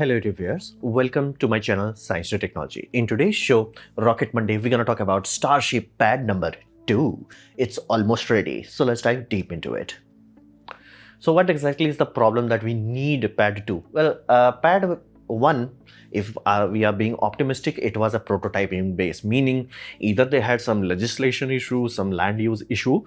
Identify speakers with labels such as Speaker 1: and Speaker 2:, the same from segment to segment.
Speaker 1: Hello viewers, welcome to my channel Science and Technology. In today's show, Rocket Monday, we're gonna talk about Starship pad number 2. It's almost ready, so let's dive deep into it. So what exactly is the problem that we need pad 2? Well, pad 1, if we are being optimistic, it was a prototyping base, meaning either they had some legislation issue, some land use issue.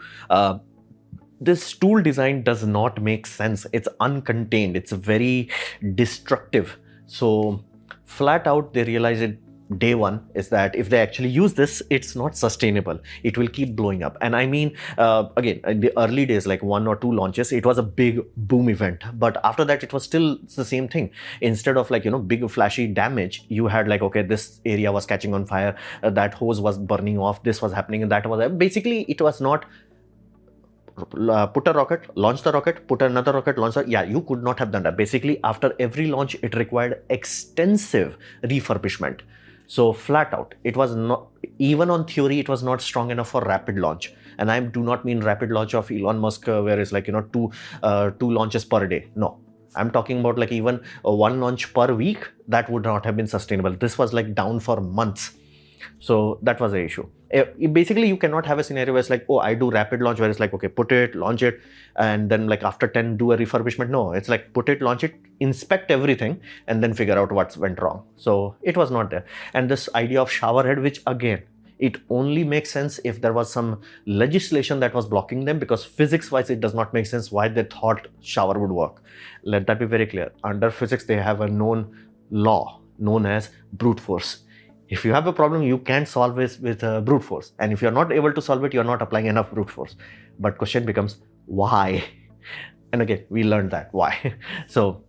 Speaker 1: This tool design does not make sense. It's uncontained. It's very destructive. So flat out, they realize it day one is that if they actually use this, it's not sustainable. It will keep blowing up. And I mean, again, in the early days, like 1 or 2 launches, it was a big boom event. But after that, it was still the same thing. Instead of like, big flashy damage, you had like, okay, this area was catching on fire, that hose was burning off, this was happening, and that was, basically, it was not put a rocket, launch the rocket, put another rocket, launch it. Yeah, you could not have done that. Basically, after every launch, it required extensive refurbishment. So flat out, it was not, even on theory, it was not strong enough for rapid launch. And I do not mean rapid launch of Elon Musk, where it's like, two launches per day. No. I'm talking about like even 1 launch per week. That would not have been sustainable. This was like down for months. So that was the issue. Basically, you cannot have a scenario where it's like, oh, I do rapid launch, where it's like, okay, put it, launch it, and then like after 10, do a refurbishment. No, it's like put it, launch it, inspect everything, and then figure out what went wrong. So it was not there. And this idea of showerhead, which again, it only makes sense if there was some legislation that was blocking them, because physics-wise, it does not make sense why they thought shower would work. Let that be very clear. Under physics, they have a known law known as brute force. If you have a problem, you can't solve it with brute force. And if you're not able to solve it, you're not applying enough brute force. But question becomes, why? And again, we learned that, why? So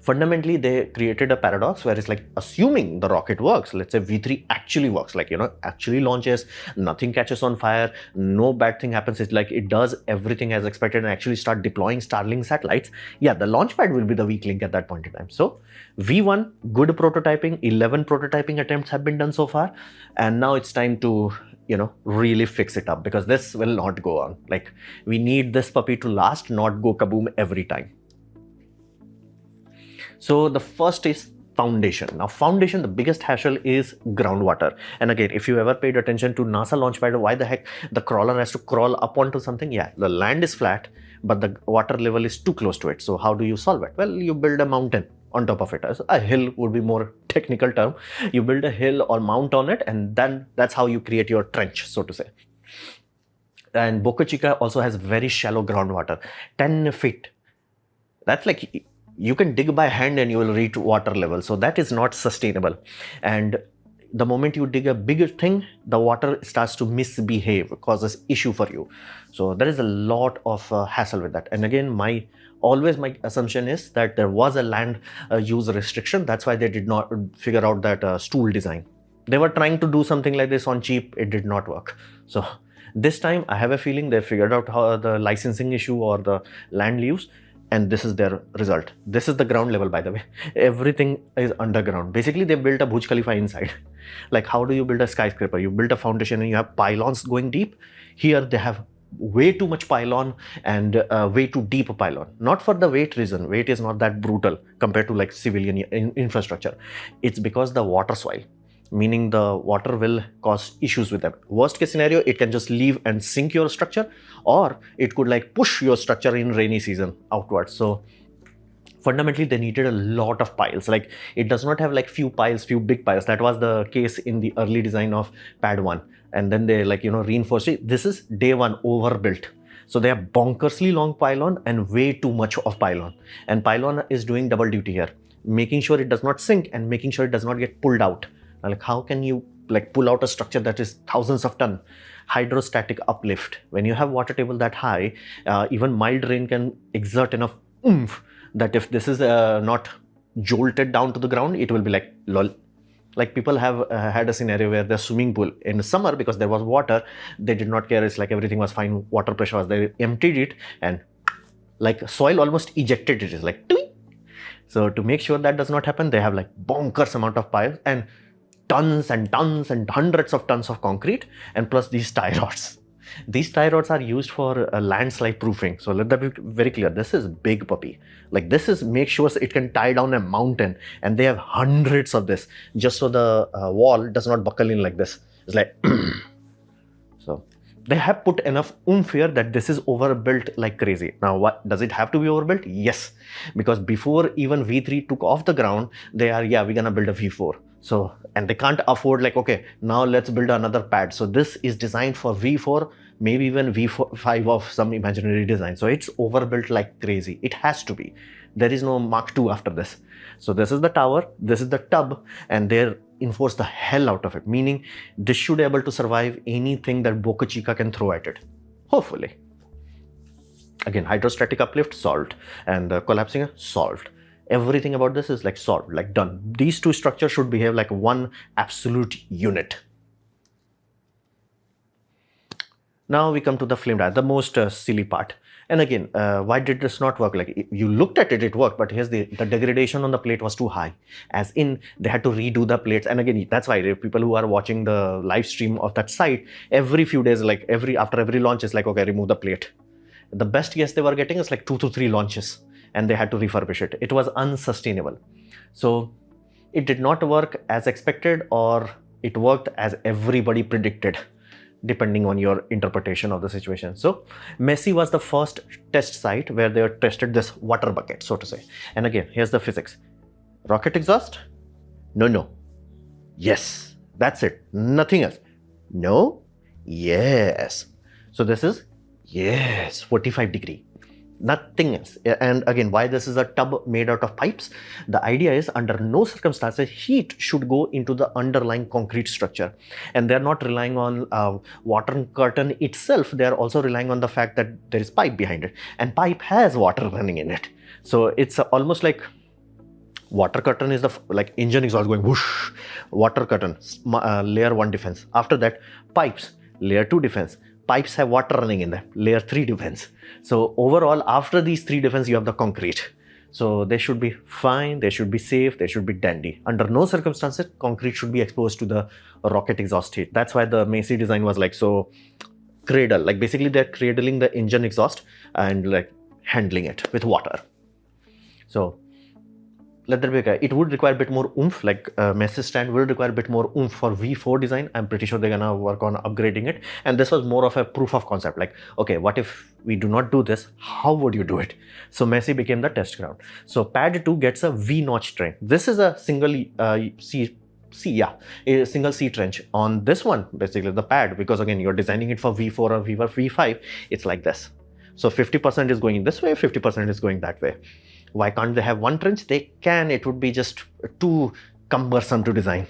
Speaker 1: fundamentally, they created a paradox where it's like, assuming the rocket works, let's say V3 actually works, like, actually launches, nothing catches on fire, no bad thing happens. It's like it does everything as expected and actually start deploying Starlink satellites. Yeah, the launch pad will be the weak link at that point in time. So V1, good prototyping, 11 prototyping attempts have been done so far. And now it's time to, really fix it up, because this will not go on. Like, we need this puppy to last, not go kaboom every time. So the first is foundation. Now foundation, the biggest hassle is groundwater. And again, if you ever paid attention to NASA launchpad, why the heck the crawler has to crawl up onto something? Yeah, the land is flat, but the water level is too close to it. So how do you solve it? Well, you build a mountain on top of it. A hill would be more technical term. You build a hill or mount on it, and then that's how you create your trench, so to say. And Boca Chica also has very shallow groundwater, 10 feet. That's like, you can dig by hand and you will reach water level. So that is not sustainable. And the moment you dig a bigger thing, the water starts to misbehave, causes issue for you. So there is a lot of hassle with that. And again, my assumption is that there was a land use restriction. That's why they did not figure out that stool design. They were trying to do something like this on cheap. It did not work. So this time I have a feeling they figured out how the licensing issue or the land use. And this is their result. This is the ground level, by the way. Everything is underground. Basically, they built a Burj Khalifa inside. Like, how do you build a skyscraper? You build a foundation and you have pylons going deep. Here, they have way too much pylon and way too deep a pylon. Not for the weight reason. Weight is not that brutal compared to like civilian infrastructure. It's because the water swell, meaning the water will cause issues with them. Worst case scenario, it can just leave and sink your structure, or it could like push your structure in rainy season outwards. So fundamentally, they needed a lot of piles. Like, it does not have like few piles, few big piles. That was the case in the early design of pad 1. And then they like, reinforced it. This is day 1 overbuilt. So they have bonkersly long pylon and way too much of pylon. And pylon is doing double duty here, making sure it does not sink and making sure it does not get pulled out. Like, how can you like pull out a structure that is thousands of tons? Hydrostatic uplift. When you have water table that high, even mild rain can exert enough oomph that if this is not jolted down to the ground, it will be like lol. Like, people have had a scenario where the swimming pool in the summer, because there was water, they did not care. It's like everything was fine. Water pressure was there. Emptied it and like soil almost ejected it. It's like, tweet. So to make sure that does not happen, they have like bonkers amount of piles and tons and tons and hundreds of tons of concrete, and plus these tie rods. These tie rods are used for landslide proofing. So let that be very clear. This is big puppy. Like this is make sure it can tie down a mountain, and they have hundreds of this just so the wall does not buckle in like this. It's like so. They have put enough oomph here that this is overbuilt like crazy. Now, what does it have to be overbuilt? Yes, because before even V3 took off the ground, they are, yeah, we're gonna build a V4. So, and they can't afford like, okay, now let's build another pad. So this is designed for V4, maybe even V5 of some imaginary design. So it's overbuilt like crazy. It has to be. There is no Mark II after this. So this is the tower, this is the tub, and they're enforce the hell out of it, meaning this should be able to survive anything that Boca Chica can throw at it, hopefully. Again, hydrostatic uplift solved, and collapsing solved. Everything about this is like solved, like done. These two structures should behave like one absolute unit. Now we come to the flame dive, the most silly part. And again, why did this not work? Like you looked at it, it worked, but here's the degradation on the plate was too high. As in, they had to redo the plates. And again, that's why people who are watching the live stream of that site, every few days, like after every launch, is like, okay, remove the plate. The best guess they were getting is like 2 to 3 launches, and they had to refurbish it. It was unsustainable. So it did not work as expected, or it worked as everybody predicted, depending on your interpretation of the situation. So Messi was the first test site where they tested this water bucket, so to say. And again, here's the physics. Rocket exhaust? No. Yes. That's it. Nothing else. No. Yes. So this is yes, 45 degree. Nothing else. And again, why this is a tub made out of pipes? The idea is under no circumstances heat should go into the underlying concrete structure, and they're not relying on water curtain itself. They are also relying on the fact that there is pipe behind it, and pipe has water running in it. So it's almost like water curtain is the like engine exhaust going whoosh, water curtain, layer 1 defense. After that, pipes, layer 2 defense. Pipes have water running in them, layer 3 defense. So overall, after these 3 defense, you have the concrete. So they should be fine, they should be safe, they should be dandy. Under no circumstances, concrete should be exposed to the rocket exhaust heat. That's why the Messi design was like so cradle, like basically they're cradling the engine exhaust and like handling it with water. So let that be okay. It would require a bit more oomph, like Messi stand will require a bit more oomph for V4 design. I'm pretty sure they're gonna work on upgrading it. And this was more of a proof of concept, like, okay, what if we do not do this? How would you do it? So Messi became the test ground. So pad 2 gets a V-notch trench. This is a single a single C trench. On this one, basically the pad, because again, you're designing it for V4 or V5, it's like this. So 50% is going this way, 50% is going that way. Why can't they have one trench? They can. It would be just too cumbersome to design.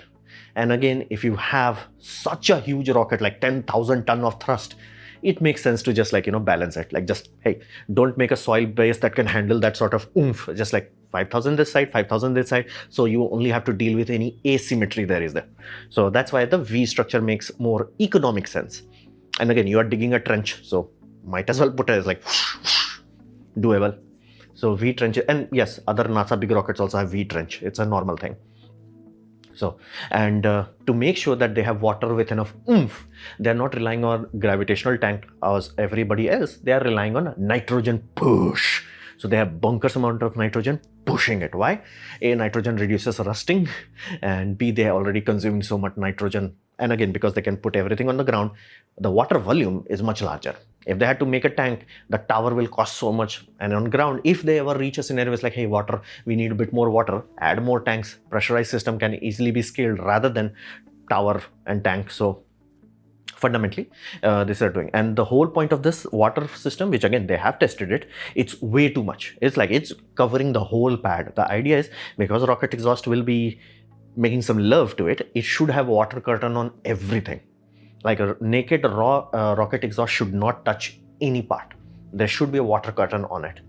Speaker 1: And again, if you have such a huge rocket, like 10,000 ton of thrust, it makes sense to just like, balance it. Like just, hey, don't make a soil base that can handle that sort of oomph. Just like 5,000 this side, 5,000 this side. So you only have to deal with any asymmetry there is there. So that's why the V structure makes more economic sense. And again, you are digging a trench. So might as well put it as like doable. So V trench, and yes, other NASA big rockets also have V trench. It's a normal thing. So, and to make sure that they have water with enough oomph, they're not relying on gravitational tank as everybody else. They are relying on nitrogen push. So they have bunkers amount of nitrogen pushing it. Why? A, nitrogen reduces rusting, and B, they are already consuming so much nitrogen. And again, because they can put everything on the ground, the water volume is much larger. If they had to make a tank, the tower will cost so much. And on ground, if they ever reach a scenario it's like, hey, water, we need a bit more water, add more tanks. Pressurized system can easily be scaled rather than tower and tank. So fundamentally, this are doing. And the whole point of this water system, which again, they have tested it, it's way too much. It's like, it's covering the whole pad. The idea is, because rocket exhaust will be making some love to it, it should have water curtain on everything. Like a naked raw rocket exhaust should not touch any part. There should be a water curtain on it.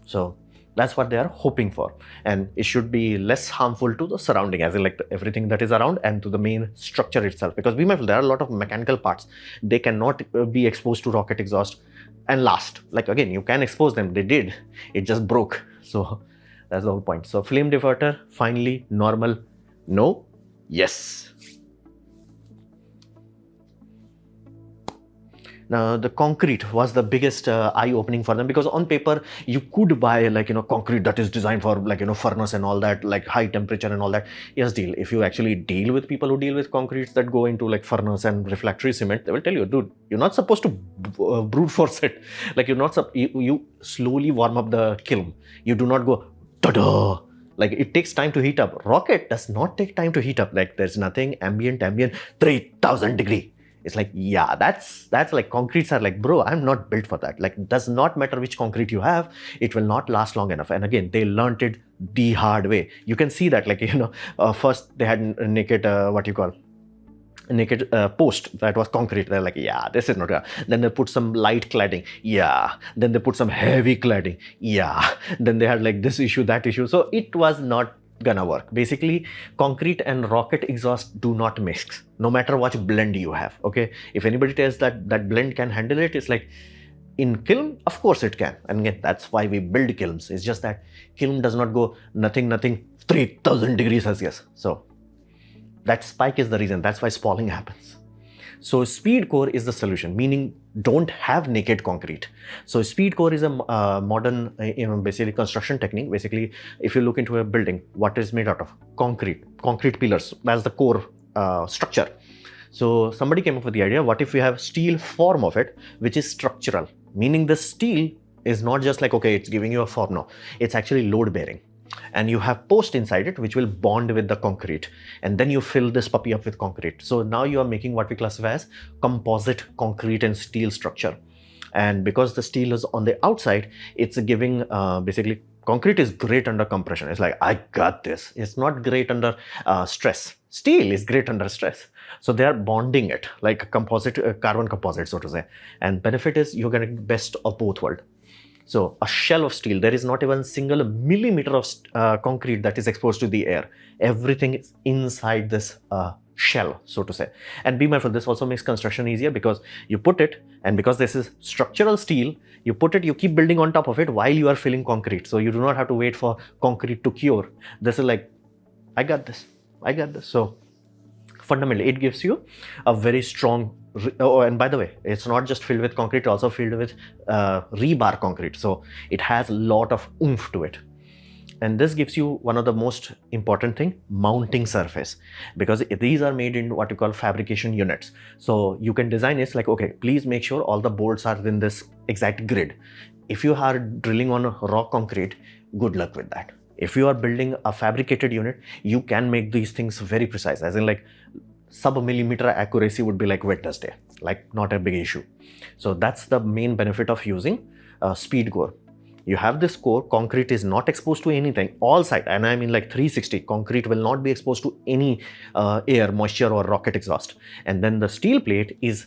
Speaker 1: So that's what they are hoping for. And it should be less harmful to the surrounding, as in like everything that is around, and to the main structure itself. Because be mindful, there are a lot of mechanical parts. They cannot be exposed to rocket exhaust and last. Like again, you can expose them. They did. It just broke. So that's the whole point. So flame diverter, finally, normal. No. Yes. Now, the concrete was the biggest eye-opening for them, because on paper you could buy like, concrete that is designed for like, furnace and all that, like high temperature and all that. Yes, deal. If you actually deal with people who deal with concretes that go into like furnace and refractory cement, they will tell you, dude, you're not supposed to brute force it. Like you slowly warm up the kiln. You do not go ta-da. Like it takes time to heat up. Rocket does not take time to heat up. Like there's nothing ambient 3000 degree. It's like, yeah, that's like concretes are like, bro, I'm not built for that. Like, does not matter which concrete you have, it will not last long enough. And again, they learned it the hard way. You can see that, like, first they had naked, naked post that was concrete. They're like, yeah, this is not good. Then they put some light cladding, yeah. Then they put some heavy cladding, yeah. Then they had like this issue, that issue. So it was not gonna work. Basically, concrete and rocket exhaust do not mix, no matter what blend you have. Okay, if anybody tells that that blend can handle it, it's like, in kiln, of course it can. And again, that's why we build kilns. It's just that kiln does not go nothing 3000 degrees Celsius. So that spike is the reason. That's why spalling happens. So speed core is the solution, meaning don't have naked concrete. So speed core is a modern, basically construction technique. Basically, if you look into a building, what is made out of? Concrete pillars. That's the core structure. So somebody came up with the idea, what if we have steel form of it, which is structural, meaning the steel is not just like, okay, it's giving you a form. No, it's actually load bearing. And you have post inside it which will bond with the concrete, and then you fill this puppy up with concrete. So now you are making what we classify as composite concrete and steel structure. And because the steel is on the outside, it's giving basically, concrete is great under compression. It's like, I got this. It's not great under stress. Steel is great under stress. So they are bonding it like a composite, carbon composite, so to say. And benefit is you're getting best of both worlds. So a shell of steel, there is not even a single millimeter of concrete that is exposed to the air. Everything is inside this shell, so to say. And be mindful, this also makes construction easier, because you put it, and because this is structural steel, you put it, you keep building on top of it while you are filling concrete. So you do not have to wait for concrete to cure. This is like, I got this. So fundamentally, it gives you a very strong, oh, and by the way, it's not just filled with concrete, also filled with rebar concrete. So it has a lot of oomph to it. And this gives you one of the most important thing, mounting surface, because these are made in what you call fabrication units. So you can design it like, okay, please make sure all the bolts are in this exact grid. If you are drilling on raw concrete, good luck with that. If you are building a fabricated unit, you can make these things very precise, as in like sub-millimeter accuracy would be like Witness Day, like not a big issue. So that's the main benefit of using speed core. You have this core, concrete is not exposed to anything, all side, and I mean like 360, concrete will not be exposed to any air, moisture or rocket exhaust. And then the steel plate is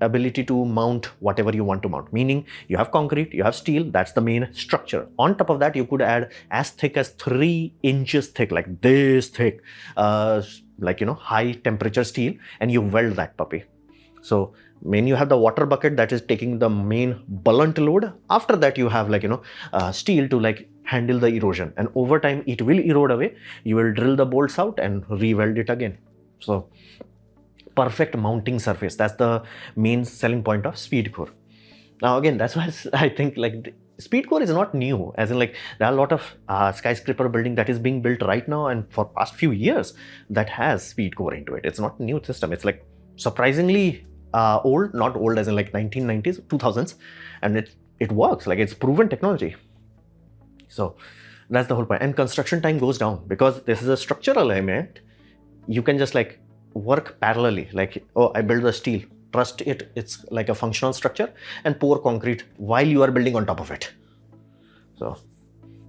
Speaker 1: ability to mount whatever you want to mount, meaning you have concrete, you have steel, that's the main structure. On top of that, you could add as thick as 3 inches thick, like this thick, like, high temperature steel, and you weld that puppy. So when you have the water bucket that is taking the main blunt load, after that you have like, steel to like handle the erosion, and over time it will erode away. You will drill the bolts out and re-weld it again. So perfect mounting surface. That's the main selling point of speed core. Now again, that's why I think like speed core is not new, as in like there are a lot of skyscraper building that is being built right now, and for past few years that has speed core into it. It's not new system. It's like surprisingly old, not old as in like 1990s, 2000s, and it works. Like it's proven technology. So that's the whole point. And construction time goes down because this is a structural element. You can just like work parallelly, like, oh, I build the steel, trust it, it's like a functional structure, and pour concrete while you are building on top of it. So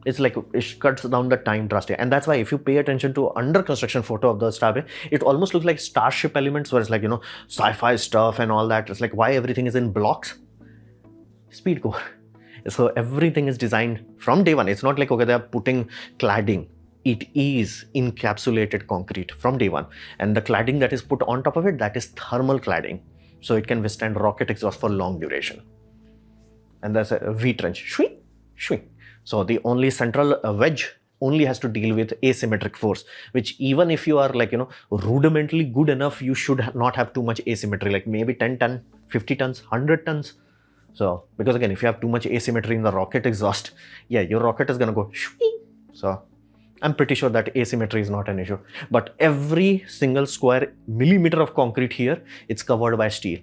Speaker 1: it's like it cuts down the time drastically. And that's why if you pay attention to under construction photo of the Starship, it almost looks like Starship elements, where it's like, sci-fi stuff and all that. It's like, why everything is in blocks? Speed core. So everything is designed from day one. It's not like, okay, they're putting cladding. It is encapsulated concrete from day one. And the cladding that is put on top of it, that is thermal cladding. So it can withstand rocket exhaust for long duration. And there's a V-trench. Shwing, shwing. So the only central wedge only has to deal with asymmetric force, which even if you are like, rudimentally good enough, you should not have too much asymmetry, like maybe 10 ton, 50 tons, 100 tons. So, because again, if you have too much asymmetry in the rocket exhaust, yeah, your rocket is going to go shwing. So, I'm pretty sure that asymmetry is not an issue. But every single square millimeter of concrete here, it's covered by steel.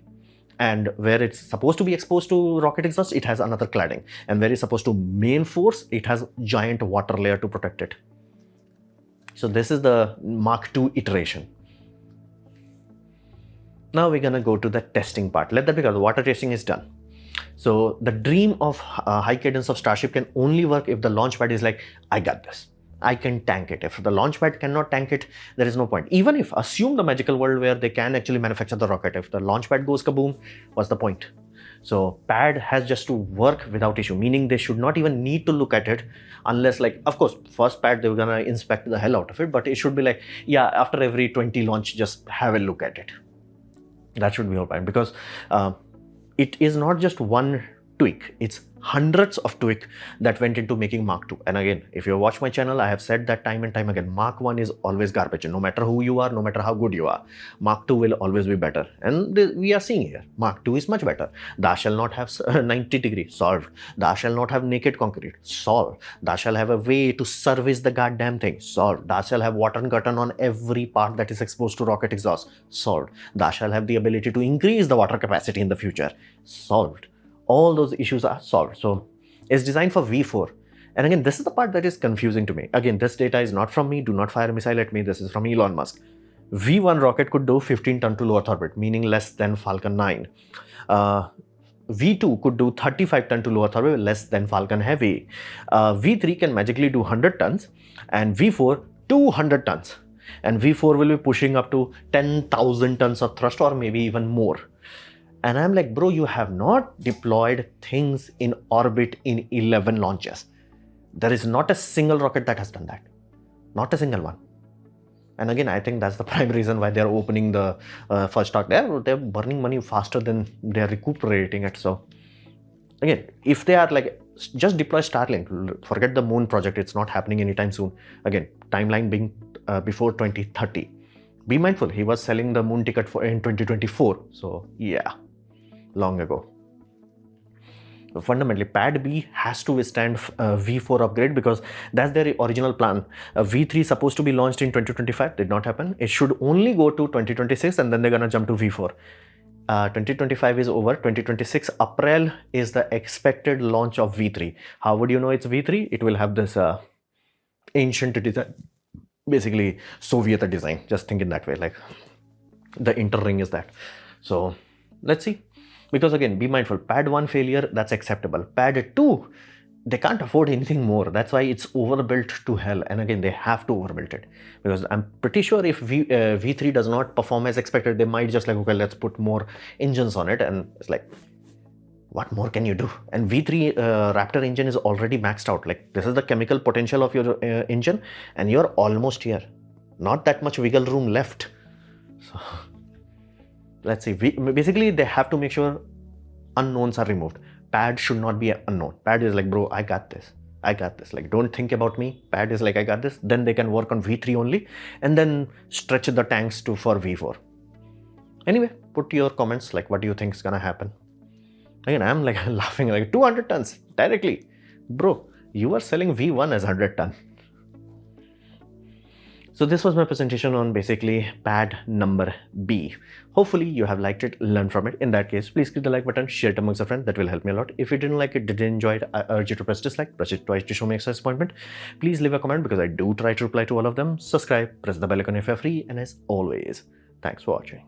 Speaker 1: And where it's supposed to be exposed to rocket exhaust, it has another cladding. And where it's supposed to main force, it has giant water layer to protect it. So this is the Mark II iteration. Now we're gonna go to the testing part. Let that be, because the water testing is done. So the dream of high cadence of Starship can only work if the launch pad is like, I got this. I can tank it. If the launch pad cannot tank it, there is no point. Even if, assume the magical world where they can actually manufacture the rocket. If the launch pad goes kaboom, what's the point? So pad has just to work without issue, meaning they should not even need to look at it unless, like, of course, first pad, they're gonna inspect the hell out of it, but it should be like, yeah, after every 20 launch, just have a look at it. That should be your point, because it is not just one tweak, it's hundreds of tweaks that went into making Mark II. And again, if you watch my channel, I have said that time and time again, Mark I is always garbage. No matter who you are, no matter how good you are, Mark II will always be better. And we are seeing here, Mark II is much better. Thou shall not have 90 degree, solved. Thou shall not have naked concrete, solved. Thou shall have a way to service the goddamn thing, solved. Thou shall have water curtain on every part that is exposed to rocket exhaust, solved. Thou shall have the ability to increase the water capacity in the future, solved. All those issues are solved. So it's designed for V4. And again, this is the part that is confusing to me. Again, this data is not from me. Do not fire a missile at me. This is from Elon Musk. V1 rocket could do 15 ton to low Earth orbit, meaning less than Falcon 9. V2 could do 35 ton to low Earth orbit, less than Falcon Heavy. V3 can magically do 100 tons, and V4 200 tons. And V4 will be pushing up to 10,000 tons of thrust, or maybe even more. And I'm like, bro, you have not deployed things in orbit in 11 launches. There is not a single rocket that has done that. Not a single one. And again, I think that's the prime reason why they're opening the first stock. They're burning money faster than they're recuperating it. So again, if they are like, just deploy Starlink, forget the moon project. It's not happening anytime soon. Again, timeline being before 2030. Be mindful, he was selling the moon ticket in 2024. So yeah, long ago. Fundamentally, Pad B has to withstand V4 upgrade, because that's their original plan. V3 supposed to be launched in 2025, did not happen. It should only go to 2026, and then they're gonna jump to V4. 2025 is over. 2026 April is the expected launch of V3. How would you know it's V3? It will have this ancient design, basically Soviet design. Just think in that way, like the inter ring is that. So let's see. Because again, be mindful, Pad 1 failure, that's acceptable. Pad 2, they can't afford anything more. That's why it's overbuilt to hell. And again, they have to overbuild it. Because I'm pretty sure if V3 does not perform as expected, they might just like, okay, let's put more engines on it. And it's like, what more can you do? And V3 Raptor engine is already maxed out. Like, this is the chemical potential of your engine, and you're almost here. Not that much wiggle room left. So let's see. Basically, they have to make sure unknowns are removed. Pad should not be unknown. Pad is like, bro, I got this. I got this. Like, don't think about me. Pad is like, I got this. Then they can work on V3 only, and then stretch the tanks for V4. Anyway, put your comments, like, what do you think is gonna happen? Again, I'm like laughing, like 200 tons directly. Bro, you are selling V1 as 100 ton. So this was my presentation on basically pad number B. Hopefully you have liked it, learned from it. In that case, please click the like button, share it amongst a friend. That will help me a lot. If you didn't like it, didn't enjoy it, I urge you to press dislike, press it twice to show me extra disappointment. Please leave a comment, because I do try to reply to all of them. Subscribe, press the bell icon if you're free, and as always, thanks for watching.